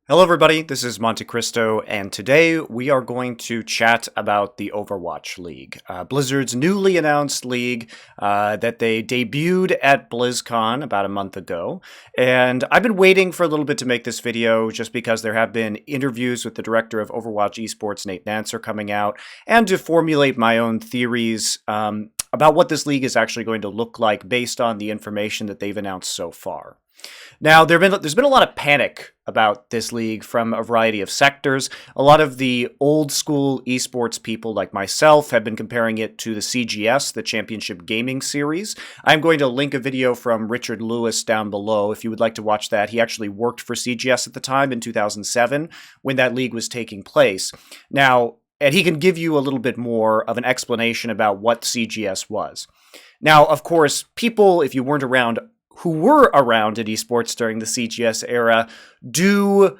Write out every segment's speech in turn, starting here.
Hello everybody, this is MonteCristo, and today we are going to chat about the Overwatch League, Blizzard's newly announced league that they debuted at BlizzCon about a month ago. And I've been waiting for a little bit to make this video just because there have been interviews with the director of Overwatch Esports, Nate Nancer, coming out, and to formulate my own theories about what this league is actually going to look like based on the information that they've announced so far. Now, there's been a lot of panic about this league from a variety of sectors. A lot of the old school esports people like myself have been comparing it to the CGS, the Championship Gaming Series. I'm going to link a video from Richard Lewis down below if you would like to watch that. He actually worked for CGS at the time in 2007 when that league was taking place. Now, and he can give you a little bit more of an explanation about what CGS was. Now, of course, people, if you weren't around, who were around in esports during the CGS era do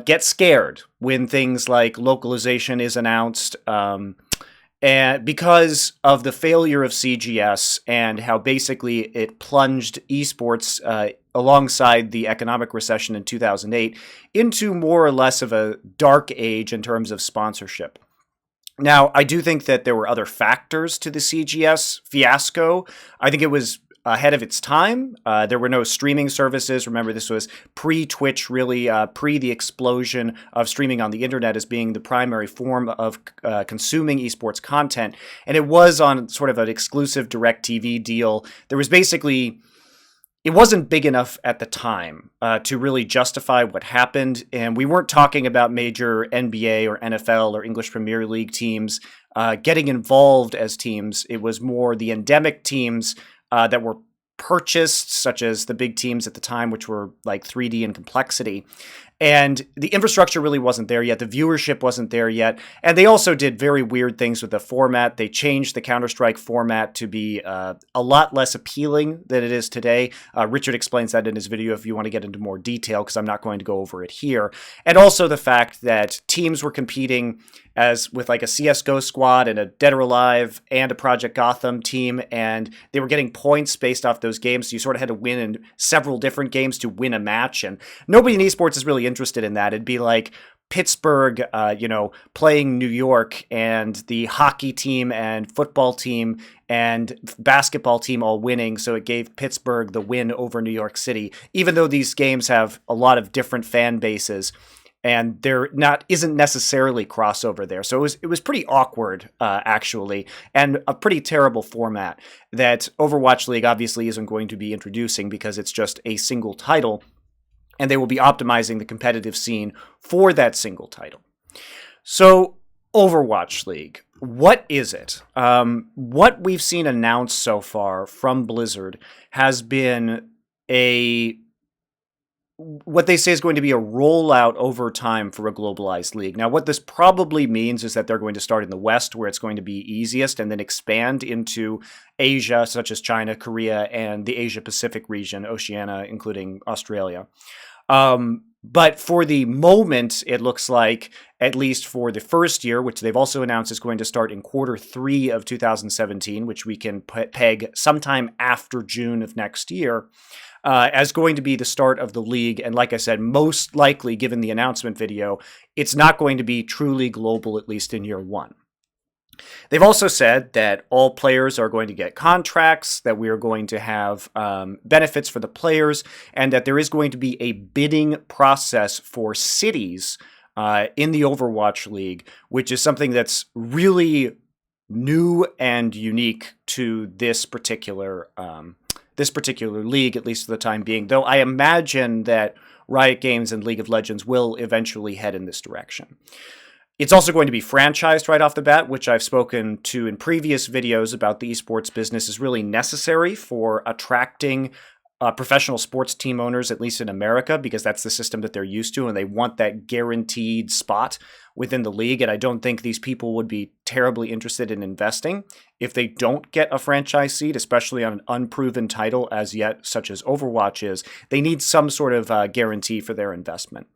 get scared when things like localization is announced, and because of the failure of CGS and how basically it plunged esports alongside the economic recession in 2008 into more or less of a dark age in terms of sponsorship. Now, I do think that there were other factors to the CGS fiasco. I think it was ahead of its time. There were no streaming services. Remember, this was pre-Twitch, really, pre the explosion of streaming on the internet as being the primary form of consuming esports content. And it was on sort of an exclusive DirecTV deal. There was basically, it wasn't big enough at the time to really justify what happened. And we weren't talking about major NBA or NFL or English Premier League teams getting involved as teams. It was more the endemic teams that were purchased, such as the big teams at the time, which were like 3D in complexity. And the infrastructure really wasn't there yet. The viewership wasn't there yet. And they also did very weird things with the format. They changed the Counter-Strike format to be a lot less appealing than it is today. Richard explains that in his video if you want to get into more detail, because I'm not going to go over it here. And also the fact that teams were competing as with like a CSGO squad and a Dead or Alive and a Project Gotham team, and they were getting points based off those games. So you sort of had to win in several different games to win a match. And nobody in esports is really interested in that. It'd be like Pittsburgh, playing New York, and the hockey team and football team and basketball team all winning. So it gave Pittsburgh the win over New York City, even though these games have a lot of different fan bases. And there isn't necessarily crossover there. So it was pretty awkward, actually, and a pretty terrible format that Overwatch League obviously isn't going to be introducing because it's just a single title, and they will be optimizing the competitive scene for that single title. So Overwatch League, what is it? What we've seen announced so far from Blizzard has been what they say is going to be a rollout over time for a globalized league. Now, what this probably means is that they're going to start in the West, where it's going to be easiest, and then expand into Asia, such as China, Korea, and the Asia-Pacific region, Oceania, including Australia. But for the moment, it looks like, at least for the first year, which they've also announced is going to start in Q3 of 2017, which we can peg sometime after June of next year, as going to be the start of the league. And like I said, most likely, given the announcement video, it's not going to be truly global, at least in year one. They've also said that all players are going to get contracts, that we are going to have benefits for the players, and that there is going to be a bidding process for cities in the Overwatch League, which is something that's really new and unique to this particular league, at least for the time being, though I imagine that Riot Games and League of Legends will eventually head in this direction. It's also going to be franchised right off the bat, which I've spoken to in previous videos about the esports business is really necessary for attracting professional sports team owners, at least in America, because that's the system that they're used to, and they want that guaranteed spot within the league. And I don't think these people would be terribly interested in investing if they don't get a franchise seat, especially on an unproven title as yet, such as Overwatch is. They need some sort of guarantee for their investment.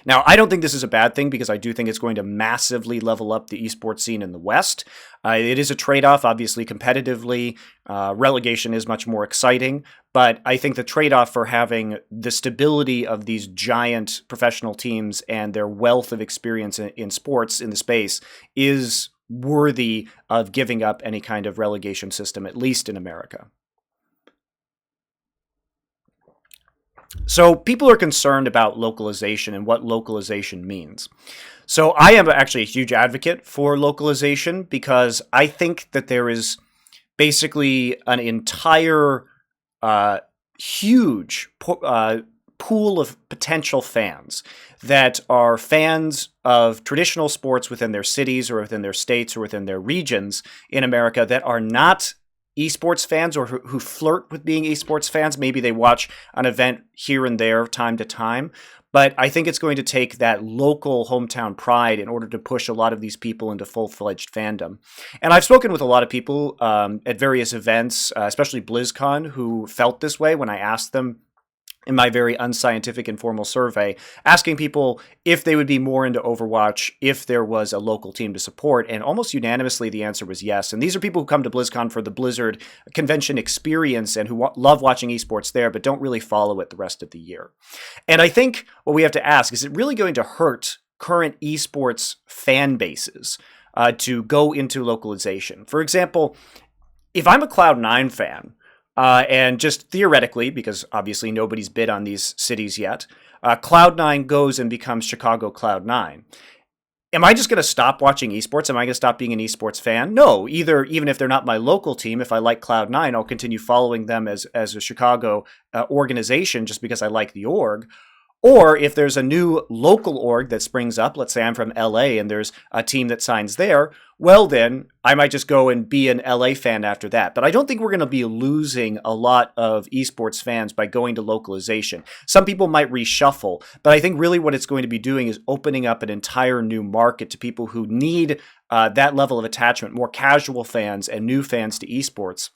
Now, I don't think this is a bad thing because I do think it's going to massively level up the esports scene in the West. It is a trade-off, obviously, competitively. Relegation is much more exciting, But I think the trade-off for having the stability of these giant professional teams and their wealth of experience in sports in the space is worthy of giving up any kind of relegation system, at least in America. So people are concerned about localization and what localization means. So I am actually a huge advocate for localization because I think that there is basically an entire huge pool of potential fans that are fans of traditional sports within their cities or within their states or within their regions in America that are not esports fans or who flirt with being esports fans. Maybe they watch an event here and there time to time. But I think it's going to take that local hometown pride in order to push a lot of these people into full-fledged fandom. And I've spoken with a lot of people at various events, especially BlizzCon, who felt this way when I asked them in my very unscientific informal survey, asking people if they would be more into Overwatch if there was a local team to support, and almost unanimously the answer was yes. And these are people who come to BlizzCon for the Blizzard convention experience and who love watching esports there, but don't really follow it the rest of the year. And I think what we have to ask, is it really going to hurt current esports fan bases to go into localization? For example, if I'm a Cloud9 fan, and just theoretically, because obviously nobody's bid on these cities yet, Cloud9 goes and becomes Chicago Cloud9. Am I just going to stop watching esports? Am I going to stop being an esports fan? No. Even if they're not my local team, if I like Cloud9, I'll continue following them as a Chicago organization just because I like the org. Or if there's a new local org that springs up, let's say I'm from LA and there's a team that signs there, well then I might just go and be an LA fan after that. But I don't think we're going to be losing a lot of esports fans by going to localization. Some people might reshuffle, but I think really what it's going to be doing is opening up an entire new market to people who need that level of attachment, more casual fans and new fans to esports,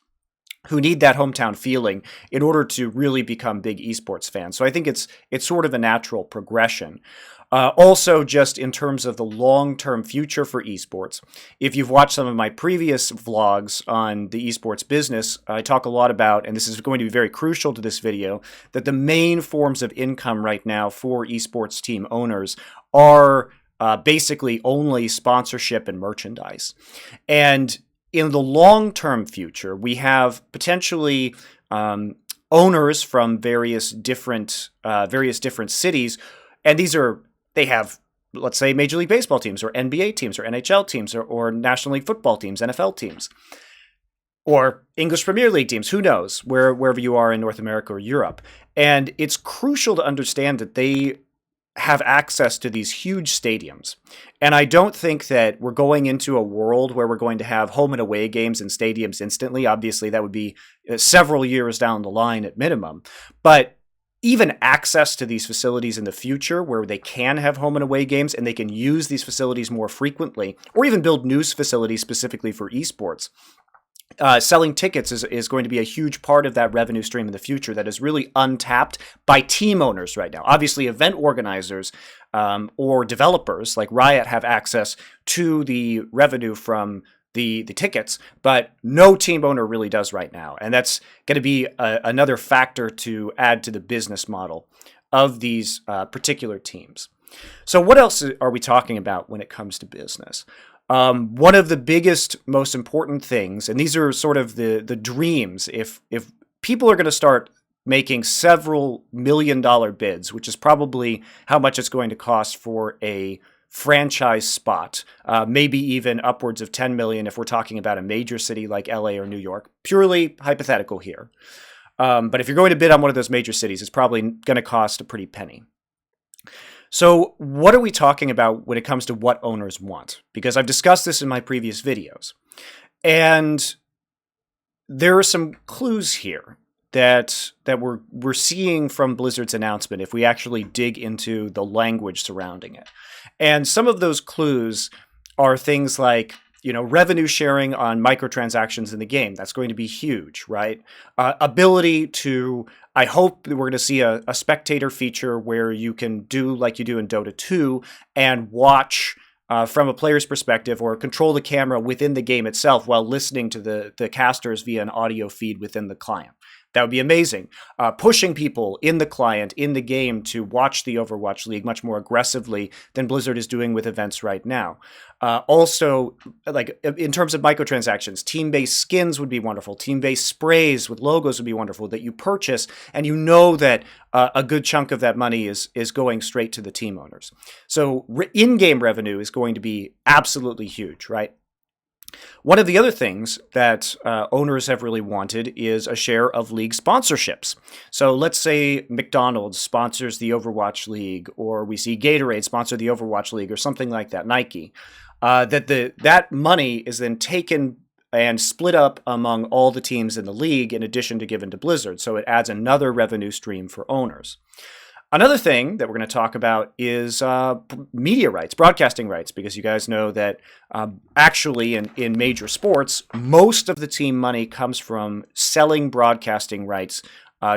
who need that hometown feeling in order to really become big esports fans. So I think it's sort of a natural progression. Also, just in terms of the long-term future for esports, if you've watched some of my previous vlogs on the esports business, I talk a lot about, and this is going to be very crucial to this video, that the main forms of income right now for esports team owners are basically only sponsorship and merchandise. And in the long-term future, we have potentially owners from various different cities, and they have, let's say, Major League Baseball teams or NBA teams or NHL teams or National League football teams, NFL teams, or English Premier League teams, who knows, wherever you are in North America or Europe. And it's crucial to understand that they have access to these huge stadiums. And I don't think that we're going into a world where we're going to have home and away games in stadiums instantly. Obviously, that would be several years down the line at minimum. But even access to these facilities in the future where they can have home and away games and they can use these facilities more frequently, or even build new facilities specifically for esports. Selling tickets is going to be a huge part of that revenue stream in the future that is really untapped by team owners right now. Obviously, event organizers or developers like Riot have access to the revenue from the tickets, but no team owner really does right now. And that's going to be another factor to add to the business model of these particular teams. So what else are we talking about when it comes to business? One of the biggest, most important things, and these are sort of the dreams, if people are going to start making several $million bids, which is probably how much it's going to cost for a franchise spot, maybe even upwards of 10 million if we're talking about a major city like LA or New York, purely hypothetical here. But if you're going to bid on one of those major cities, it's probably going to cost a pretty penny. So what are we talking about when it comes to what owners want? Because I've discussed this in my previous videos. And there are some clues here that we're seeing from Blizzard's announcement if we actually dig into the language surrounding it. And some of those clues are things like, revenue sharing on microtransactions in the game. That's going to be huge, right? Ability to, I hope that we're going to see a spectator feature where you can do like you do in Dota 2 and watch from a player's perspective or control the camera within the game itself while listening to the casters via an audio feed within the client. That would be amazing. Pushing people in the client, in the game, to watch the Overwatch League much more aggressively than Blizzard is doing with events right now. Also, like in terms of microtransactions, team-based skins would be wonderful. Team-based sprays with logos would be wonderful that you purchase, and you know that a good chunk of that money is going straight to the team owners. So in-game revenue is going to be absolutely huge, right? One of the other things that owners have really wanted is a share of league sponsorships. So let's say McDonald's sponsors the Overwatch League, or we see Gatorade sponsor the Overwatch League, or something like that, Nike. That money is then taken and split up among all the teams in the league in addition to given to Blizzard. So it adds another revenue stream for owners. Another thing that we're going to talk about is media rights, broadcasting rights, because you guys know that actually in major sports, most of the team money comes from selling broadcasting rights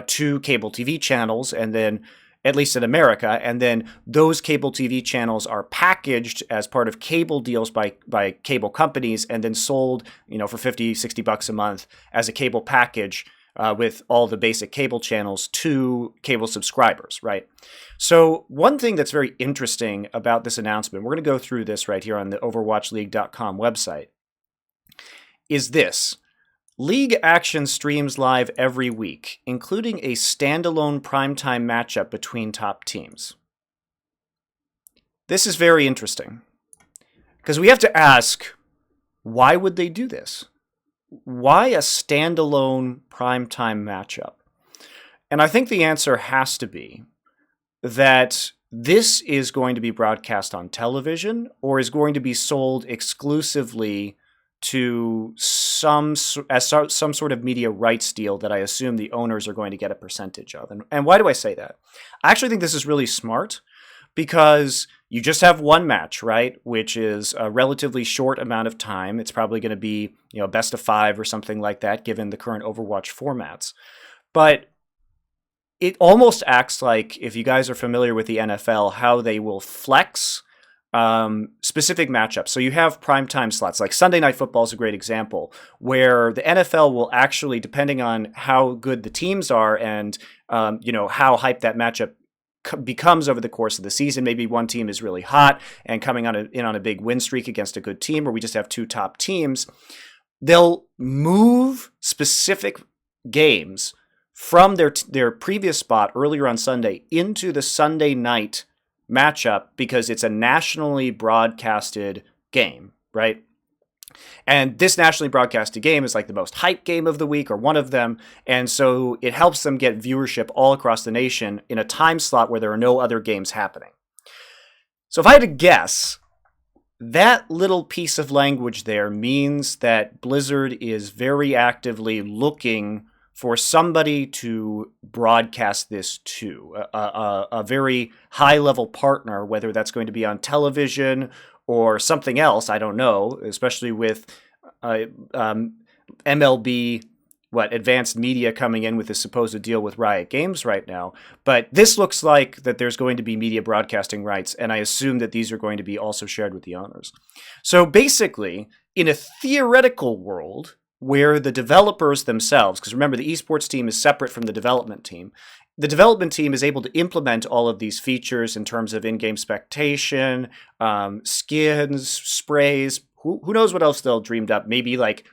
to cable TV channels, and then, at least in America, and then those cable TV channels are packaged as part of cable deals by cable companies and then sold, for $50-$60 a month as a cable package with all the basic cable channels to cable subscribers, right? So one thing that's very interesting about this announcement, we're going to go through this right here on the overwatchleague.com website, is this. League action streams live every week, including a standalone primetime matchup between top teams. This is very interesting, because we have to ask, why would they do this? Why a standalone primetime matchup? And I think the answer has to be that this is going to be broadcast on television or is going to be sold exclusively to some sort of media rights deal that I assume the owners are going to get a percentage of. And why do I say that? I actually think this is really smart, because you just have one match, right? Which is a relatively short amount of time. It's probably going to be, best of 5 or something like that, given the current Overwatch formats. But it almost acts like, if you guys are familiar with the NFL, how they will flex specific matchups. So you have primetime slots, like Sunday Night Football is a great example, where the NFL will actually, depending on how good the teams are and, how hyped that matchup becomes over the course of the season. Maybe one team is really hot and coming in on a big win streak against a good team, or we just have two top teams. They'll move specific games from their previous spot earlier on Sunday into the Sunday night matchup because it's a nationally broadcasted game, right? And this nationally broadcasted game is like the most hyped game of the week, or one of them. And so it helps them get viewership all across the nation in a time slot where there are no other games happening. So if I had to guess, that little piece of language there means that Blizzard is very actively looking for somebody to broadcast this to, a very high-level partner, whether that's going to be on television or something else, I don't know, especially with MLB, Advanced Media coming in with this supposed deal with Riot Games right now. But this looks like that there's going to be media broadcasting rights, and I assume that these are going to be also shared with the owners. So basically, in a theoretical world where the developers themselves, because remember, the esports team is separate from the development team, the development team is able to implement all of these features in terms of in-game spectation, skins, sprays, who knows what else they'll dreamed up, maybe like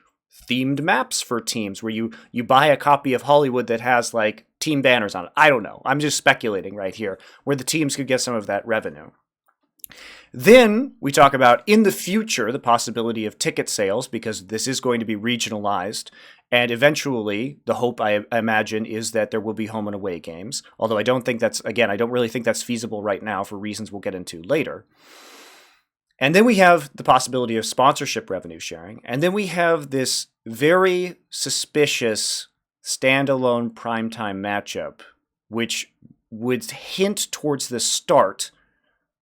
themed maps for teams where you buy a copy of Hollywood that has like team banners on it. I don't know. I'm just speculating right here, where the teams could get some of that revenue. Then we talk about, in the future, the possibility of ticket sales, because this is going to be regionalized. And eventually, the hope, I imagine, is that there will be home and away games. Although I don't really think that's feasible right now for reasons we'll get into later. And then we have the possibility of sponsorship revenue sharing. And then we have this very suspicious standalone primetime matchup, which would hint towards the start,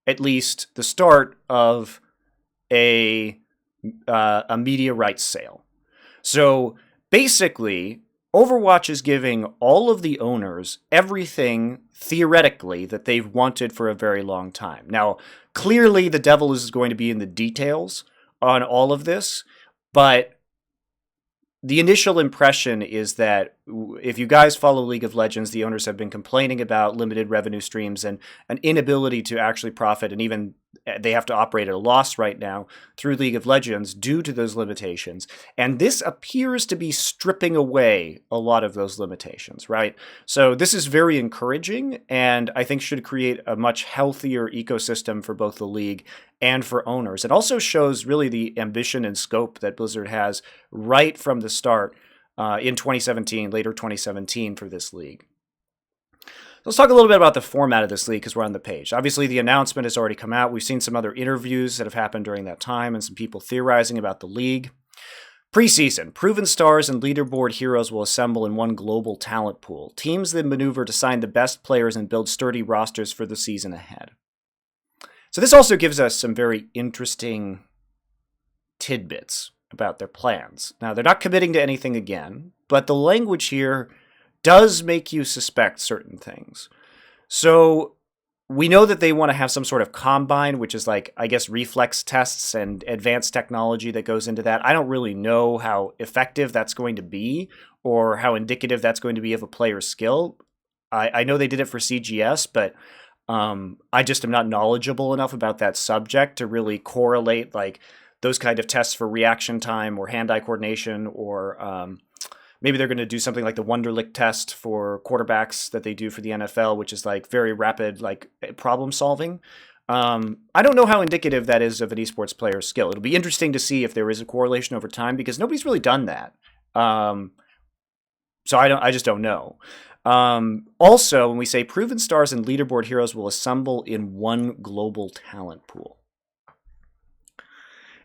at least the start of a media rights sale. So basically, Overwatch is giving all of the owners everything, theoretically, that they've wanted for a very long time. Now, clearly the devil is going to be in the details on all of this, but the initial impression is that if you guys follow League of Legends, the owners have been complaining about limited revenue streams and an inability to actually profit, and even they have to operate at a loss right now through League of Legends due to those limitations. And this appears to be stripping away a lot of those limitations, right? So this is very encouraging, and I think should create a much healthier ecosystem for both the league and for owners. It also shows really the ambition and scope that Blizzard has right from the start in 2017, later 2017 for this league. Let's talk a little bit about the format of this league because we're on the page. Obviously, the announcement has already come out. We've seen some other interviews that have happened during that time and some people theorizing about the league. Preseason, proven stars and leaderboard heroes will assemble in one global talent pool. Teams then maneuver to sign the best players and build sturdy rosters for the season ahead. So this also gives us some very interesting tidbits about their plans. Now, they're not committing to anything again, but the language here does make you suspect certain things. So we know that they want to have some sort of combine, which is like, I guess, reflex tests and advanced technology that goes into that. I don't really know how effective that's going to be or how indicative that's going to be of a player's skill. I know they did it for CGS, but I just am not knowledgeable enough about that subject to really correlate like those kind of tests for reaction time or hand-eye coordination, or maybe they're going to do something like the Wonderlic test for quarterbacks that they do for the NFL, which is like very rapid, like problem solving. I don't know how indicative that is of an esports player's skill. It'll be interesting to see if there is a correlation over time because nobody's really done that. So I just don't know. Also, when we say proven stars and leaderboard heroes will assemble in one global talent pool.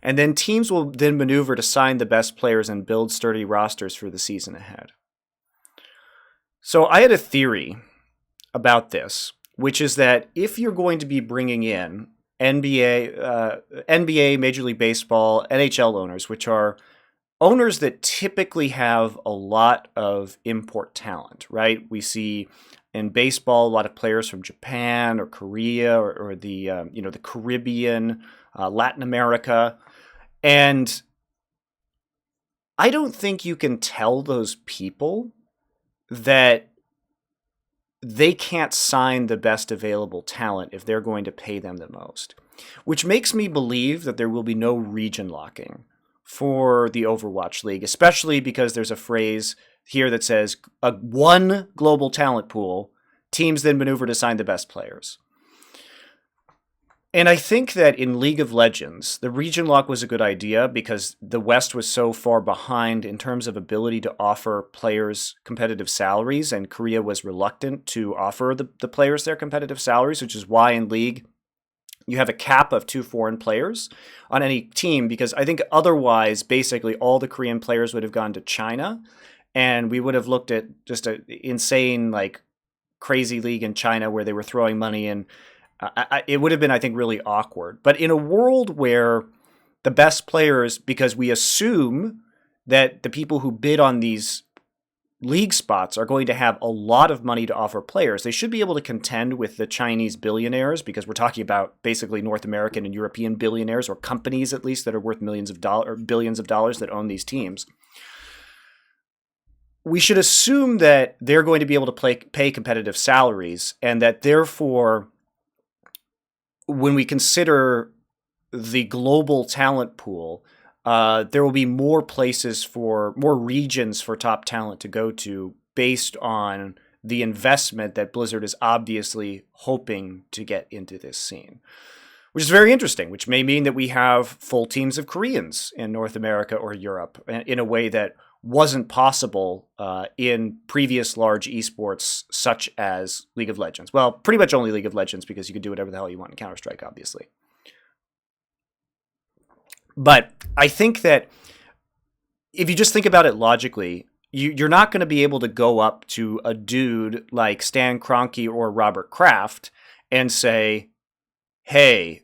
And then teams will then maneuver to sign the best players and build sturdy rosters for the season ahead. So I had a theory about this, which is that if you're going to be bringing in NBA, Major League Baseball, NHL owners, which are owners that typically have a lot of import talent, right? We see in baseball a lot of players from Japan or Korea or the the Caribbean, Latin America, and I don't think you can tell those people that they can't sign the best available talent if they're going to pay them the most, which makes me believe that there will be no region locking for the Overwatch League, especially because there's a phrase here that says one global talent pool, teams then maneuver to sign the best players. And I think that in League of Legends, the region lock was a good idea because the West was so far behind in terms of ability to offer players competitive salaries, and Korea was reluctant to offer the players their competitive salaries, which is why in League you have a cap of 2 foreign players on any team, because I think otherwise basically all the Korean players would have gone to China, and we would have looked at just an insane, like, crazy league in China where they were throwing money in. It would have been, I think, really awkward. But in a world where the best players, because we assume that the people who bid on these league spots are going to have a lot of money to offer players, they should be able to contend with the Chinese billionaires, because we're talking about basically North American and European billionaires, or companies at least, that are worth millions of dollars or billions of dollars that own these teams. We should assume that they're going to be able to pay competitive salaries, and that therefore, when we consider the global talent pool, there will be more regions for top talent to go to based on the investment that Blizzard is obviously hoping to get into this scene, which is very interesting, which may mean that we have full teams of Koreans in North America or Europe in a way that wasn't possible in previous large esports such as League of Legends. Well, pretty much only League of Legends, because you could do whatever the hell you want in Counter-Strike, obviously. But I think that if you just think about it logically, you're not going to be able to go up to a dude like Stan Kroenke or Robert Kraft and say, hey,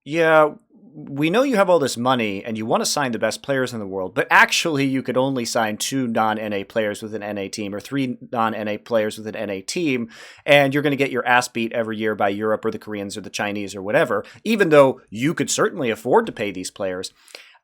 yeah, we know you have all this money and you want to sign the best players in the world, but actually you could only sign 2 non-NA players with an NA team or 3 non-NA players with an NA team, and you're going to get your ass beat every year by Europe or the Koreans or the Chinese or whatever, even though you could certainly afford to pay these players.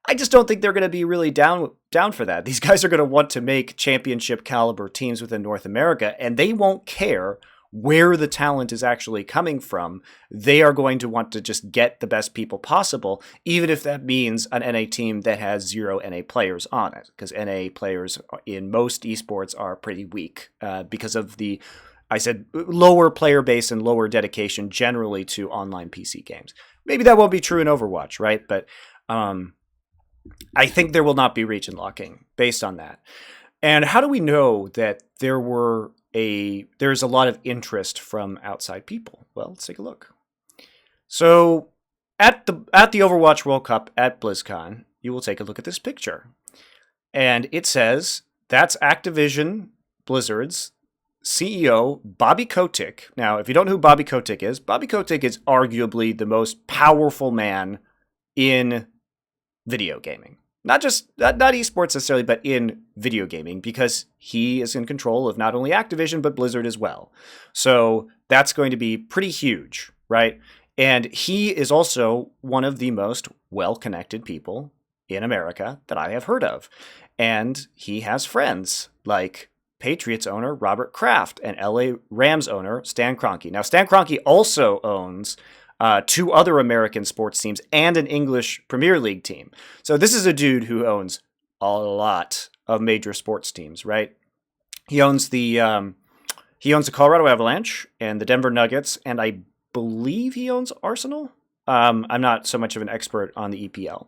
I just don't think they're going to be really down for that. These guys are going to want to make championship caliber teams within North America, and they won't care where the talent is actually coming from. They are going to want to just get the best people possible, even if that means an NA team that has 0 NA players on it, because NA players in most esports are pretty weak because of the, I said, lower player base and lower dedication generally to online PC games. Maybe that won't be true in Overwatch, right? But I think there will not be region locking based on that. And how do we know that there's a lot of interest from outside people? Well, let's take a look. So at the Overwatch World Cup at BlizzCon, you will take a look at this picture. And it says that's Activision Blizzard's CEO, Bobby Kotick. Now, if you don't know who Bobby Kotick is arguably the most powerful man in video gaming. Not esports necessarily, but in video gaming, because he is in control of not only Activision, but Blizzard as well. So that's going to be pretty huge, right? And he is also one of the most well-connected people in America that I have heard of. And he has friends like Patriots owner Robert Kraft and LA Rams owner Stan Kroenke. Now, Stan Kroenke also owns 2 other American sports teams and an English Premier League team. So this is a dude who owns a lot of major sports teams, right? He owns the Colorado Avalanche and the Denver Nuggets, and I believe he owns Arsenal. I'm not so much of an expert on the EPL.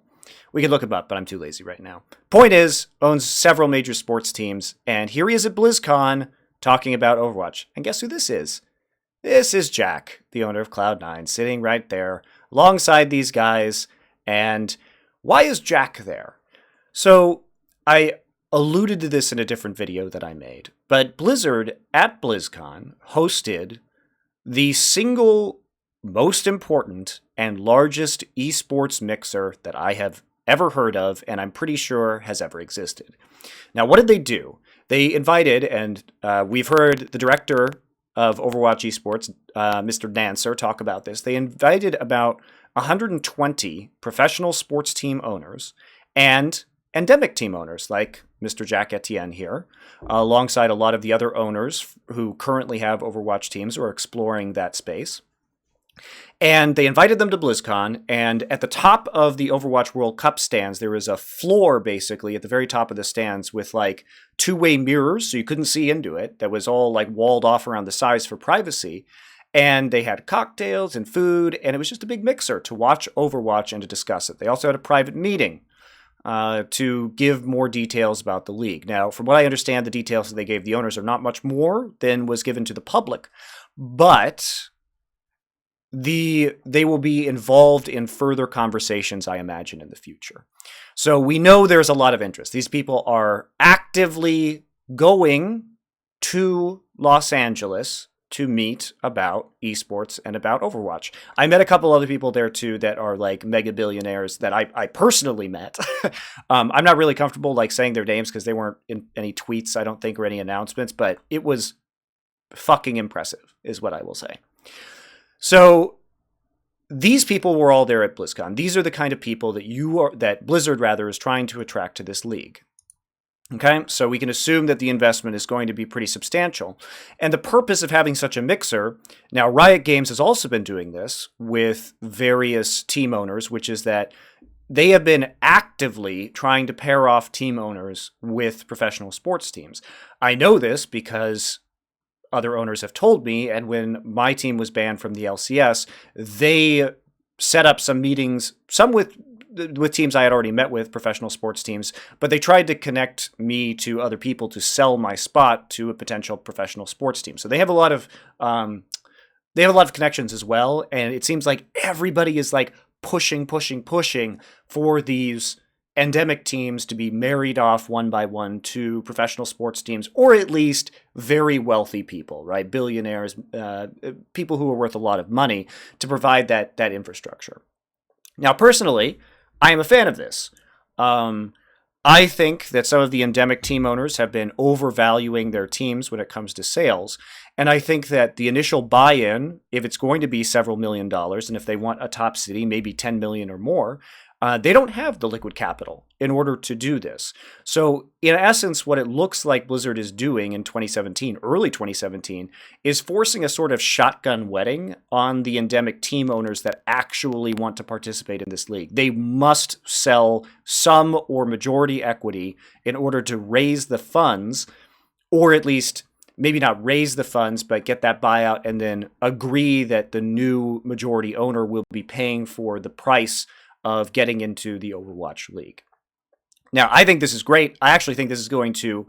We can look him up, but I'm too lazy right now. Point is, owns several major sports teams, and here he is at BlizzCon talking about Overwatch. And guess who this is? This is Jack, the owner of Cloud9, sitting right there alongside these guys. And why is Jack there? So I alluded to this in a different video that I made, but Blizzard at BlizzCon hosted the single most important and largest esports mixer that I have ever heard of, and I'm pretty sure has ever existed. Now, what did they do? They invited, and we've heard the director of Overwatch Esports, Mr. Dancer, talk about this. They invited about 120 professional sports team owners and endemic team owners like Mr. Jack Etienne here, alongside a lot of the other owners who currently have Overwatch teams or are exploring that space. And they invited them to BlizzCon, and at the top of the Overwatch World Cup stands, there was a floor, basically, at the very top of the stands with, like, 2-way mirrors, so you couldn't see into it, that was all, like, walled off around the sides for privacy. And they had cocktails and food, and it was just a big mixer to watch Overwatch and to discuss it. They also had a private meeting to give more details about the league. Now, from what I understand, the details that they gave the owners are not much more than was given to the public, but they will be involved in further conversations, I imagine, in the future. So we know there's a lot of interest. These people are actively going to Los Angeles to meet about esports and about Overwatch. I met a couple other people there too that are like mega billionaires that I personally met. I'm not really comfortable like saying their names because they weren't in any tweets, I don't think, or any announcements, but it was fucking impressive is what I will say. So these people were all there at BlizzCon. These are the kind of people that Blizzard rather is trying to attract to this league. Okay, so we can assume that the investment is going to be pretty substantial. And the purpose of having such a mixer, now Riot Games has also been doing this with various team owners, which is that they have been actively trying to pair off team owners with professional sports teams. I know this because other owners have told me, and when my team was banned from the LCS, they set up some meetings, some with teams I had already met with, professional sports teams, but they tried to connect me to other people to sell my spot to a potential professional sports team. So they have a lot of connections as well, and it seems like everybody is like pushing for these endemic teams to be married off one by one to professional sports teams, or at least very wealthy people, right? Billionaires, people who are worth a lot of money to provide that infrastructure. Now, personally, I am a fan of this. I think that some of the endemic team owners have been overvaluing their teams when it comes to sales. And I think that the initial buy-in, if it's going to be several $1 million, and if they want a top city, maybe 10 million or more, They don't have the liquid capital in order to do this. So, in essence, what it looks like Blizzard is doing in 2017, early 2017, is forcing a sort of shotgun wedding on the endemic team owners that actually want to participate in this league. They must sell some or majority equity in order to raise the funds, or at least maybe not raise the funds, but get that buyout and then agree that the new majority owner will be paying for the price of getting into the Overwatch League. Now, I think this is great. I actually think this is going to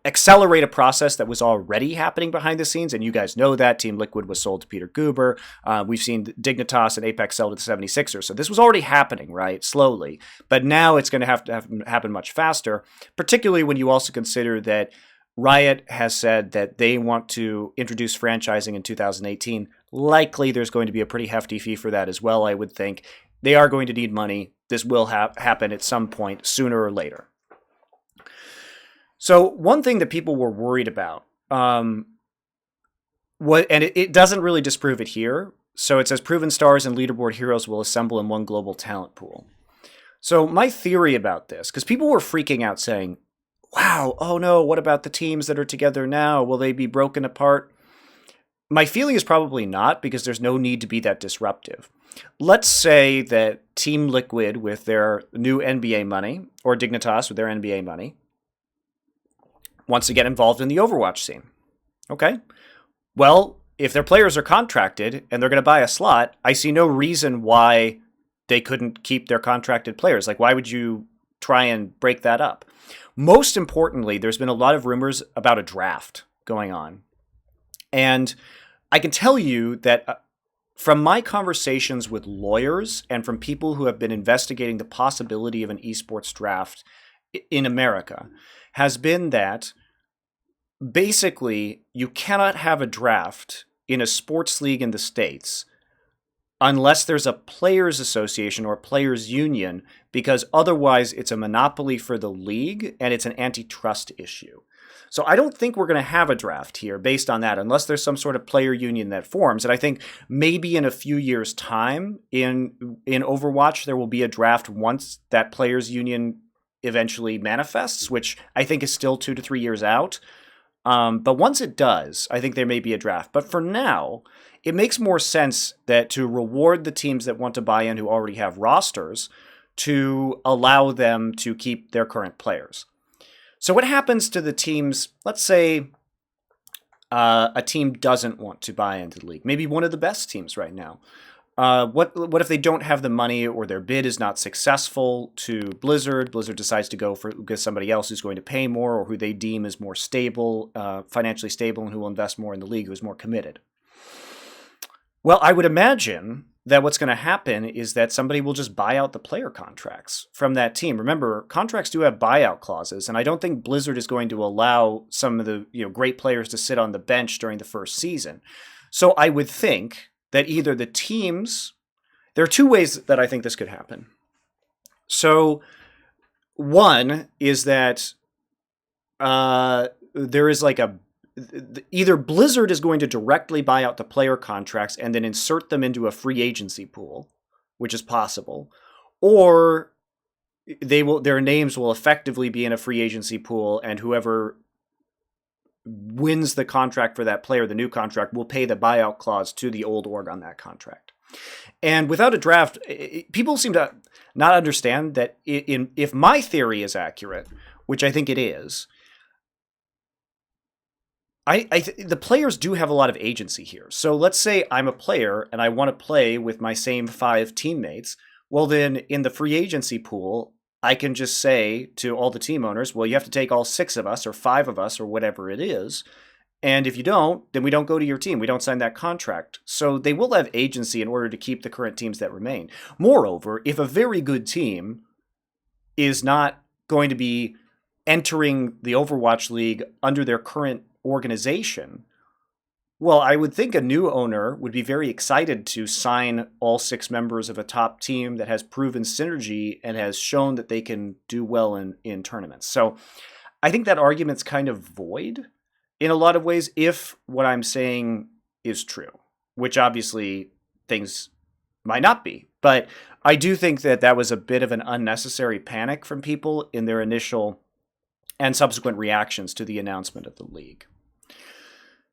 accelerate a process that was already happening behind the scenes, and you guys know that. Team Liquid was sold to Peter Guber. We've seen Dignitas and Apex sell to the 76ers. So this was already happening, right, slowly. But now it's going to have happen much faster, particularly when you also consider that Riot has said that they want to introduce franchising in 2018. Likely there's going to be a pretty hefty fee for that as well, I would think. They are going to need money. This will happen at some point, sooner or later. So one thing that people were worried about, it doesn't really disprove it here. So it says proven stars and leaderboard heroes will assemble in one global talent pool. So my theory about this, because people were freaking out saying, wow, oh no, what about the teams that are together now? Will they be broken apart? My feeling is probably not, because there's no need to be that disruptive. Let's say that Team Liquid with their new NBA money, or Dignitas with their NBA money, wants to get involved in the Overwatch scene. Okay. Well, if their players are contracted and they're going to buy a slot, I see no reason why they couldn't keep their contracted players. Like, why would you try and break that up? Most importantly, there's been a lot of rumors about a draft going on. And I can tell you that from my conversations with lawyers and from people who have been investigating the possibility of an esports draft in America, has been that basically you cannot have a draft in a sports league in the States unless there's a players association or a players union, because otherwise it's a monopoly for the league and it's an antitrust issue. So I don't think we're going to have a draft here based on that, unless there's some sort of player union that forms. And I think maybe in a few years' time in Overwatch, there will be a draft once that players union eventually manifests, which I think is still 2 to 3 years out. But once it does, I think there may be a draft. But for now, it makes more sense that to reward the teams that want to buy in who already have rosters, to allow them to keep their current players. So what happens to the teams? Let's say a team doesn't want to buy into the league. Maybe one of the best teams right now. What if they don't have the money, or their bid is not successful to Blizzard? Blizzard decides to go with somebody else who's going to pay more, or who they deem is more stable, financially stable, and who will invest more in the league, who is more committed. Well, I would imagine that what's going to happen is that somebody will just buy out the player contracts from that team. Remember, contracts do have buyout clauses, and I don't think Blizzard is going to allow some of the great players to sit on the bench during the first season. So I would think that either the teams, there are two ways that I think this could happen. So one is that there is like either Blizzard is going to directly buy out the player contracts and then insert them into a free agency pool, which is possible, or their names will effectively be in a free agency pool, and whoever wins the contract for that player, the new contract, will pay the buyout clause to the old org on that contract. And without a draft, people seem to not understand that if my theory is accurate, which I think it is, the players do have a lot of agency here. So let's say I'm a player and I want to play with my same 5 teammates. Well, then in the free agency pool, I can just say to all the team owners, well, you have to take all 6 of us or 5 of us or whatever it is. And if you don't, then we don't go to your team. We don't sign that contract. So they will have agency in order to keep the current teams that remain. Moreover, if a very good team is not going to be entering the Overwatch League under their current organization, well, I would think a new owner would be very excited to sign all 6 members of a top team that has proven synergy and has shown that they can do well in tournaments. So I think that argument's kind of void in a lot of ways if what I'm saying is true, which obviously things might not be But I do think that that was a bit of an unnecessary panic from people in their initial and subsequent reactions to the announcement of the league.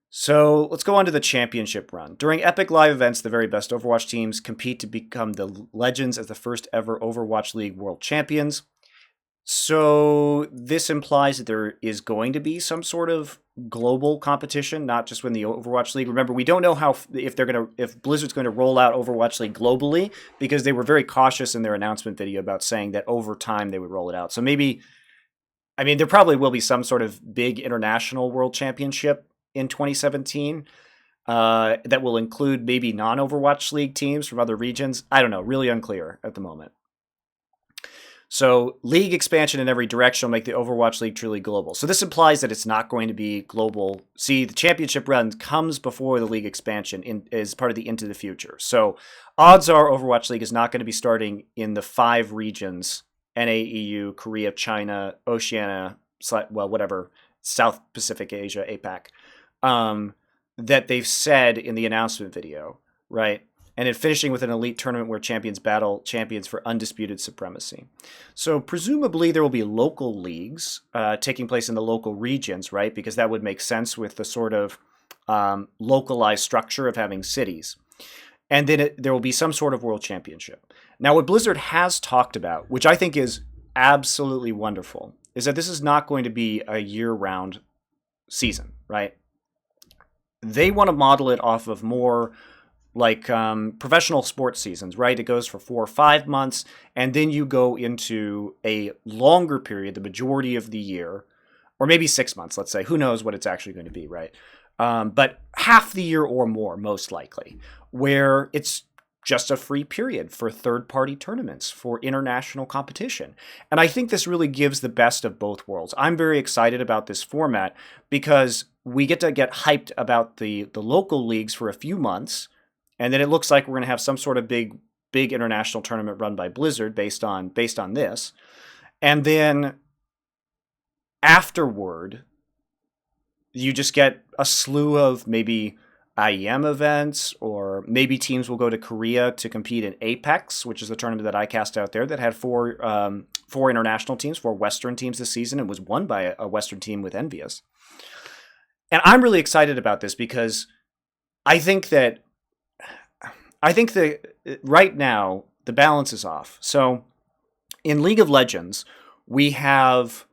So let's go on to the championship run. During epic live events, the very best Overwatch teams compete to become the legends as the first ever Overwatch League world champions. So this implies that there is going to be some sort of global competition, not just within the Overwatch League. Remember, we don't know if Blizzard's going to roll out Overwatch League globally, because they were very cautious in their announcement video about saying that over time they would roll it out. So maybe, I mean, there probably will be some sort of big international world championship in 2017 that will include maybe non-Overwatch League teams from other regions. I don't know, really unclear at the moment. So league expansion in every direction will make the Overwatch League truly global. So this implies that it's not going to be global. See, the championship run comes before the league expansion as part of the Into the Future. So odds are Overwatch League is not going to be starting in the 5 regions, NA, EU, Korea, China, Oceania, well, whatever, South Pacific Asia, APAC, that they've said in the announcement video, right? And then finishing with an elite tournament where champions battle champions for undisputed supremacy. So presumably there will be local leagues taking place in the local regions, right? Because that would make sense with the sort of localized structure of having cities. And then there will be some sort of world championship. Now, what Blizzard has talked about, which I think is absolutely wonderful, is that this is not going to be a year-round season, right? They want to model it off of more like professional sports seasons, right? It goes for 4 or 5 months, and then you go into a longer period, the majority of the year, or maybe 6 months, let's say. Who knows what it's actually going to be, right? But half the year or more, most likely, where it's just a free period for third-party tournaments, for international competition. And I think this really gives the best of both worlds. I'm very excited about this format because we get to get hyped about the local leagues for a few months, and then it looks like we're going to have some sort of big international tournament run by Blizzard based on this. And then afterward, you just get a slew of maybe IEM events, or maybe teams will go to Korea to compete in Apex, which is the tournament that I cast out there that had 4 international teams, 4 Western teams this season, and was won by a Western team with Envious. And I'm really excited about this because I think that right now the balance is off. So in League of Legends, we have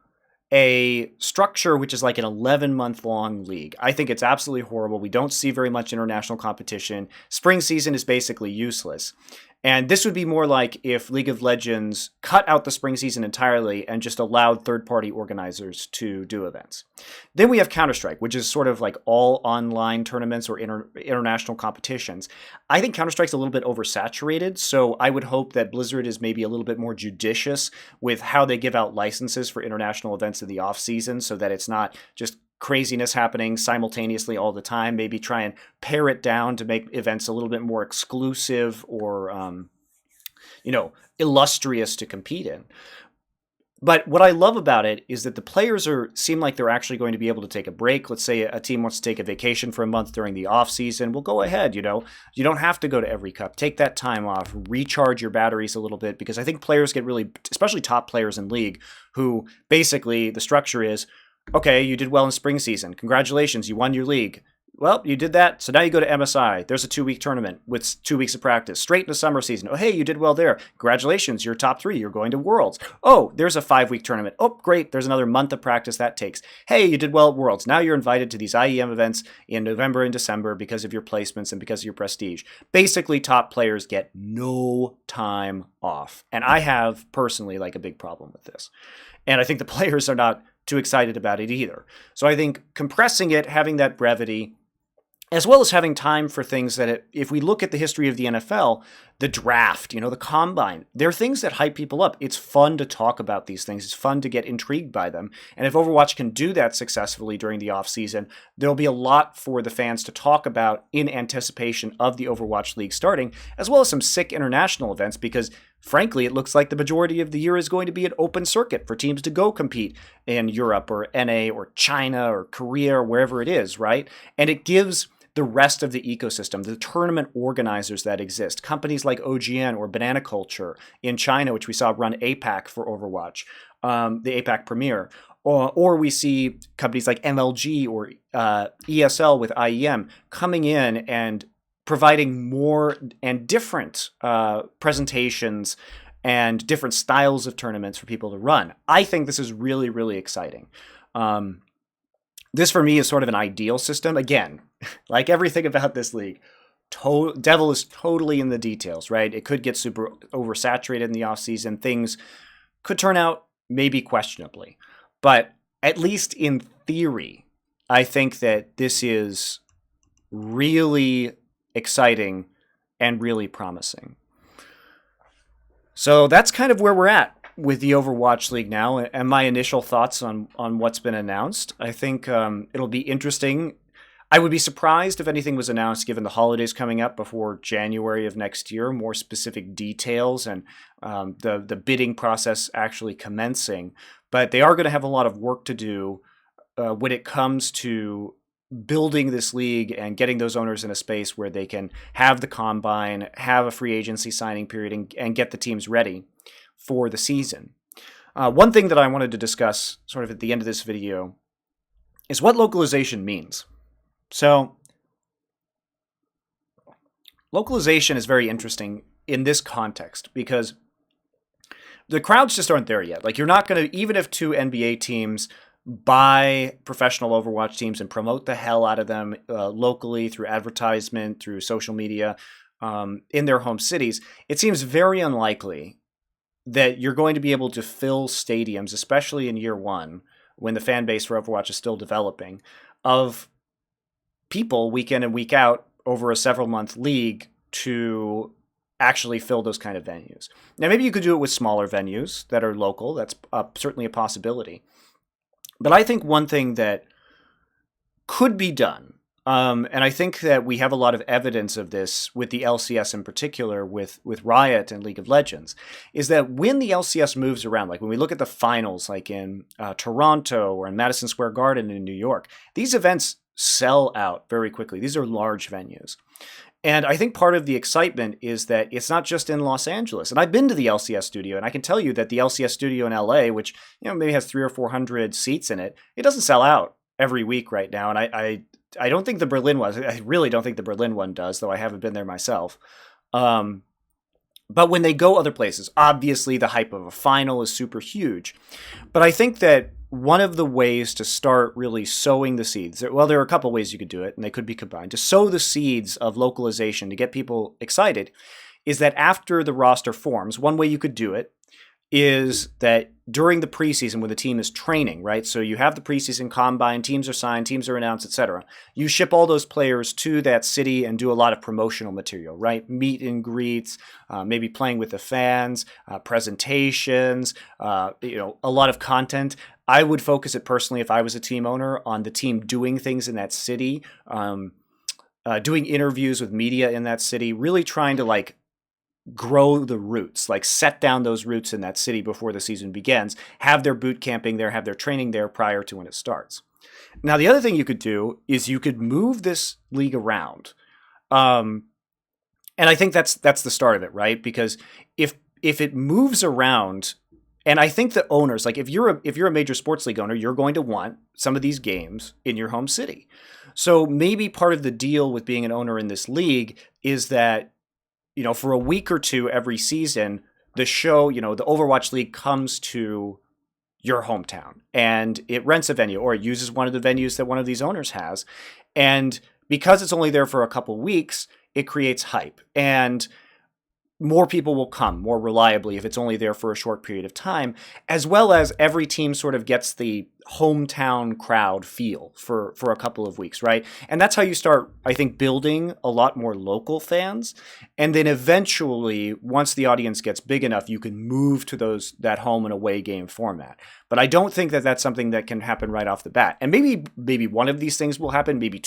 a structure which is like an 11-month long league. I think it's absolutely horrible. We don't see very much international competition. Spring season is basically useless. And this would be more like if League of Legends cut out the spring season entirely and just allowed third-party organizers to do events. Then we have Counter-Strike, which is sort of like all online tournaments or international competitions. I think Counter-Strike's a little bit oversaturated, so I would hope that Blizzard is maybe a little bit more judicious with how they give out licenses for international events in the off-season so that it's not just craziness happening simultaneously all the time. Maybe try and pare it down to make events a little bit more exclusive or, illustrious to compete in. But what I love about it is that the players seem like they're actually going to be able to take a break. Let's say a team wants to take a vacation for a month during the off season. Well, go ahead. You don't have to go to every cup. Take that time off, recharge your batteries a little bit, because I think players get really, especially top players in League, who basically the structure is, okay, you did well in spring season. Congratulations, you won your league. Well, you did that, so now you go to MSI. There's a 2-week tournament with 2 weeks of practice. Straight into summer season. Oh, hey, you did well there. Congratulations, you're top 3. You're going to Worlds. Oh, there's a 5-week tournament. Oh, great, there's another month of practice that takes. Hey, you did well at Worlds. Now you're invited to these IEM events in November and December because of your placements and because of your prestige. Basically, top players get no time off. And I have, personally, like a big problem with this. And I think the players are not too excited about it either. So I think compressing it, having that brevity, as well as having time for things that, if we look at the history of the NFL, the draft, the combine, they're things that hype people up. It's fun to talk about these things. It's fun to get intrigued by them. And if Overwatch can do that successfully during the offseason, there'll be a lot for the fans to talk about in anticipation of the Overwatch League starting, as well as some sick international events, because frankly, it looks like the majority of the year is going to be an open circuit for teams to go compete in Europe or NA or China or Korea or wherever it is, right? And it gives the rest of the ecosystem, the tournament organizers that exist, companies like OGN or Banana Culture in China, which we saw run APAC for Overwatch, the APAC Premier, or we see companies like MLG or ESL with IEM coming in and providing more and different presentations and different styles of tournaments for people to run. I think this is really, really exciting. This for me is sort of an ideal system. Again, like everything about this league, devil is totally in the details, right? It could get super oversaturated in the offseason. Things could turn out maybe questionably. But at least in theory, I think that this is really exciting and really promising. So that's kind of where we're at with the Overwatch League now, and my initial thoughts on what's been announced. I think it'll be interesting. I would be surprised if anything was announced given the holidays coming up before January of next year, more specific details and the bidding process actually commencing. But they are going to have a lot of work to do when it comes to building this league and getting those owners in a space where they can have the combine, have a free agency signing period, and get the teams ready for the season. One thing that I wanted to discuss sort of at the end of this video is what localization means. So localization is very interesting in this context because the crowds just aren't there yet. Like, you're not going to, even if two NBA teams buy professional Overwatch teams and promote the hell out of them locally through advertisement, through social media in their home cities, it seems very unlikely that you're going to be able to fill stadiums, especially in year one, when the fan base for Overwatch is still developing, of people week in and week out over a several-month league to actually fill those kind of venues. Now, maybe you could do it with smaller venues that are local. That's certainly a possibility. But I think one thing that could be done, and I think that we have a lot of evidence of this with the LCS in particular, with Riot and League of Legends, is that when the LCS moves around, like when we look at the finals, like in Toronto or in Madison Square Garden in New York, these events sell out very quickly. These are large venues. And I think part of the excitement is that it's not just in Los Angeles. And I've been to the LCS studio, and I can tell you that the LCS studio in LA, which maybe has 300 or 400 seats in it, it doesn't sell out every week right now. And I don't think the Berlin one, I really don't think the Berlin one does, though I haven't been there myself. But when they go other places, obviously the hype of a final is super huge. But I think that one of the ways to start really sowing the seeds, well, there are a couple ways you could do it, and they could be combined, to sow the seeds of localization to get people excited, is that after the roster forms, one way you could do it is that during the preseason when the team is training, right? So you have the preseason combine, teams are signed, teams are announced, etc. You ship all those players to that city and do a lot of promotional material, right? Meet and greets, maybe playing with the fans, presentations, a lot of content. I would focus it personally, if I was a team owner, on the team doing things in that city, doing interviews with media in that city, really trying to grow the roots, set down those roots in that city before the season begins, have their boot camping there, have their training there prior to when it starts. Now, the other thing you could do is you could move this league around. And I think that's the start of it, right? Because if it moves around, and I think the owners, if you're a major sports league owner, you're going to want some of these games in your home city. So maybe part of the deal with being an owner in this league is that, for a week or two every season, the show, the Overwatch League comes to your hometown and it rents a venue or it uses one of the venues that one of these owners has. And because it's only there for a couple weeks, it creates hype. And more people will come more reliably if it's only there for a short period of time, as well as every team sort of gets the hometown crowd feel for a couple of weeks, right? And that's how you start, I think, building a lot more local fans. And then eventually, once the audience gets big enough, you can move to that home and away game format. But I don't think that that's something that can happen right off the bat. And maybe one of these things will happen. Maybe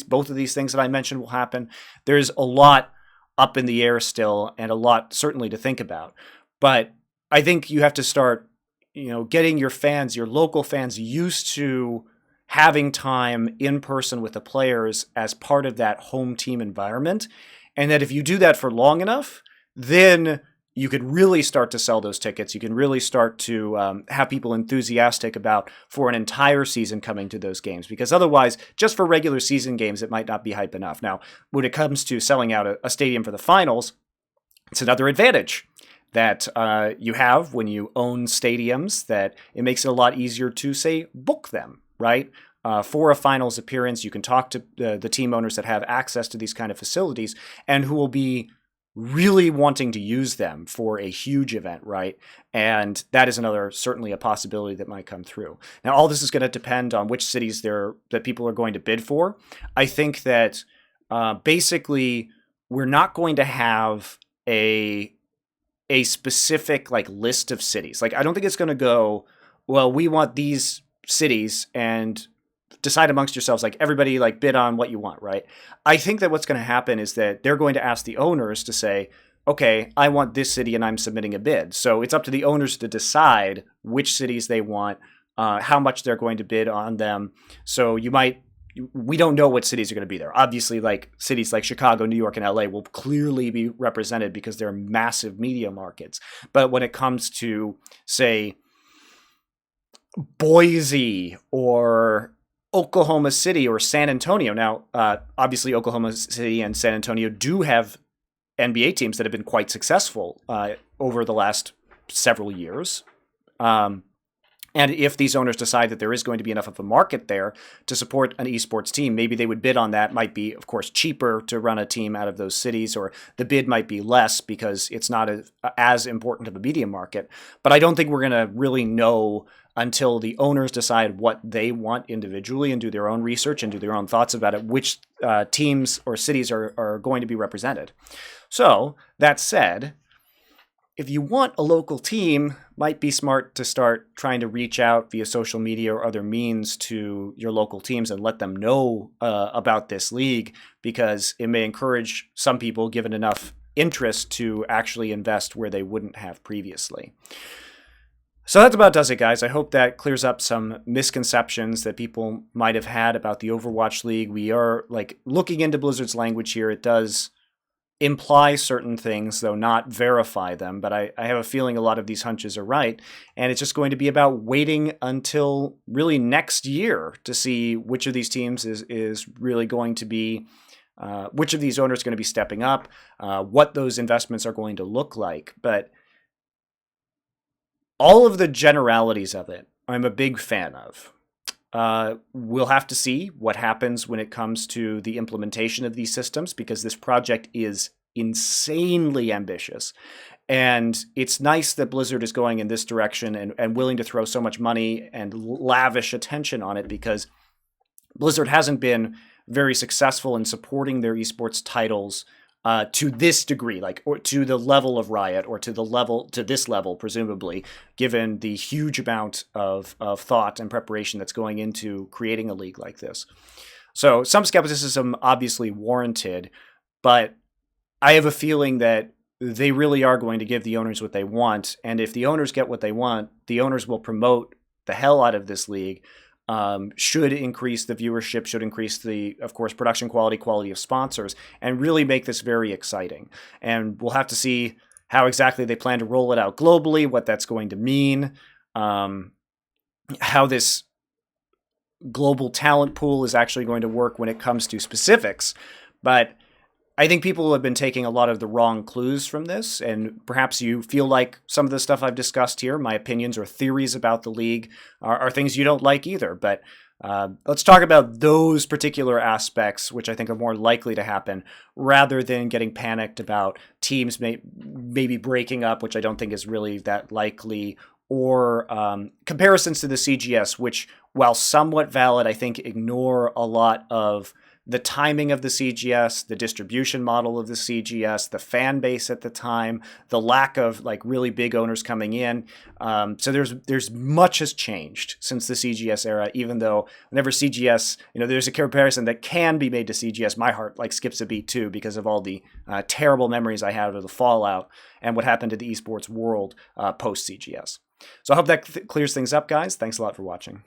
both of these things that I mentioned will happen. There's a lot up in the air still, and a lot certainly to think about. But I think you have to start, getting your fans, your local fans, used to having time in person with the players as part of that home team environment. And that if you do that for long enough, then you could really start to sell those tickets. You can really start to have people enthusiastic about for an entire season coming to those games. Because otherwise, just for regular season games, it might not be hype enough. Now, when it comes to selling out a stadium for the finals, it's another advantage that you have when you own stadiums, that it makes it a lot easier to, say, book them, right? For a finals appearance, you can talk to the team owners that have access to these kind of facilities and who will be really wanting to use them for a huge event, right? And that is certainly a possibility that might come through. Now, all this is going to depend on which cities that people are going to bid for. I think that basically we're not going to have a specific like list of cities. Like, I don't think it's going to go, well, we want these cities, and decide amongst yourselves, like everybody like bid on what you want, right? I think that what's going to happen is that they're going to ask the owners to say, okay, I want this city and I'm submitting a bid. So it's up to the owners to decide which cities they want, how much they're going to bid on them. So we don't know what cities are going to be there. Obviously, like cities like Chicago, New York, and LA will clearly be represented because they're massive media markets. But when it comes to, say, Boise or Oklahoma City or San Antonio. Now, obviously, Oklahoma City and San Antonio do have NBA teams that have been quite successful over the last several years. And if these owners decide that there is going to be enough of a market there to support an esports team, maybe they would bid on that. Might be, of course, cheaper to run a team out of those cities, or the bid might be less because it's not as important to the media market. But I don't think we're going to really know until the owners decide what they want individually and do their own research and do their own thoughts about it, which teams or cities are going to be represented. So, that said, if you want a local team, might be smart to start trying to reach out via social media or other means to your local teams and let them know about this league, because it may encourage some people, given enough interest, to actually invest where they wouldn't have previously. So that about does it, guys. I hope that clears up some misconceptions that people might have had about the Overwatch League. We are looking into Blizzard's language here. It does imply certain things, though not verify them, but I have a feeling a lot of these hunches are right, and it's just going to be about waiting until really next year to see which of these teams is really going to be, which of these owners are going to be stepping up, what those investments are going to look like. But all of the generalities of it, I'm a big fan of. We'll have to see what happens when it comes to the implementation of these systems, because this project is insanely ambitious. And it's nice that Blizzard is going in this direction and willing to throw so much money and lavish attention on it, because Blizzard hasn't been very successful in supporting their esports titles to this degree, or to the level of Riot, or to this level, presumably, given the huge amount of thought and preparation that's going into creating a league like this. So some skepticism obviously warranted, but I have a feeling that they really are going to give the owners what they want. And if the owners get what they want, the owners will promote the hell out of this league. Should increase the viewership, should increase the, of course, production quality of sponsors, and really make this very exciting. And we'll have to see how exactly they plan to roll it out globally, what that's going to mean, how this global talent pool is actually going to work when it comes to specifics. But I think people have been taking a lot of the wrong clues from this, and perhaps you feel like some of the stuff I've discussed here, my opinions or theories about the league, are things you don't like either. But let's talk about those particular aspects, which I think are more likely to happen, rather than getting panicked about teams maybe breaking up, which I don't think is really that likely, or comparisons to the CGS, which, while somewhat valid, I think ignore a lot of the timing of the CGS, the distribution model of the CGS, the fan base at the time, the lack of really big owners coming in. So there's much has changed since the CGS era, even though whenever CGS, there's a comparison that can be made to CGS, my heart skips a beat too, because of all the terrible memories I have of the fallout and what happened to the esports world post CGS. So I hope that clears things up, guys. Thanks a lot for watching.